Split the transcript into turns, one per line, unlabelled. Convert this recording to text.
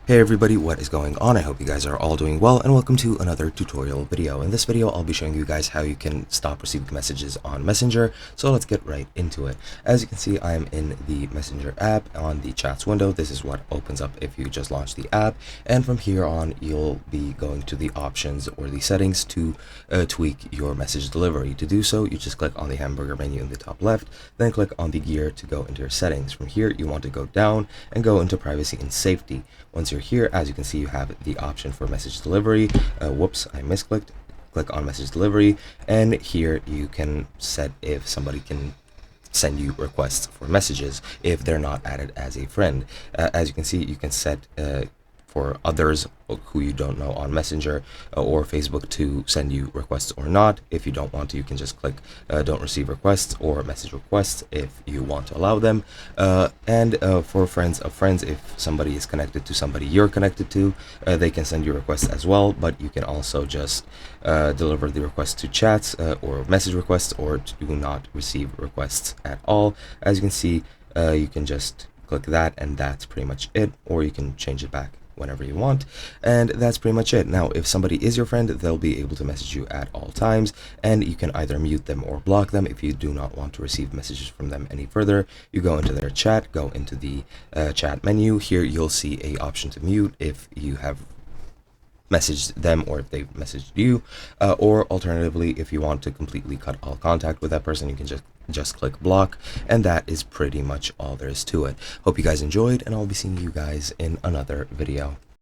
Hey everybody, what is going on? I hope you guys are all doing well, and welcome to another tutorial video. In this video, I'll be showing you guys how you can stop receiving messages on Messenger, so let's get right into it. As you can see, I am in the Messenger app on the chats window. This is what opens up if you just launch the app, and from here on, you'll be going to the options or the settings to tweak your message delivery. To do so, you just click on the hamburger menu in the top left, then click on the gear to go into your settings. From here, you want to go down and go into privacy and safety. Once you're here, as you can see, you have the option for message delivery. Whoops, I misclicked. Click on message delivery, and here you can set if somebody can send you requests for messages if they're not added as a friend. As you can see, you can set for others who you don't know on Messenger or Facebook to send you requests or not. If you don't want to, you can just click don't receive requests or message requests if you want to allow them. And for friends of friends, if somebody is connected to somebody you're connected to, they can send you requests as well, but you can also just deliver the request to chats or message requests, or do not receive requests at all. As you can see, you can just click that, and that's pretty much it, or you can change it back whenever you want, and that's pretty much it. Now, if somebody is your friend, they'll be able to message you at all times, and you can either mute them or block them. If you do not want to receive messages from them any further, you go into their chat, go into the chat menu. Here you'll see a option to mute if you have messaged them or if they've messaged you, or alternatively, if you want to completely cut all contact with that person, you can just click block, and that is pretty much all there is to it. Hope you guys enjoyed, and I'll be seeing you guys in another video.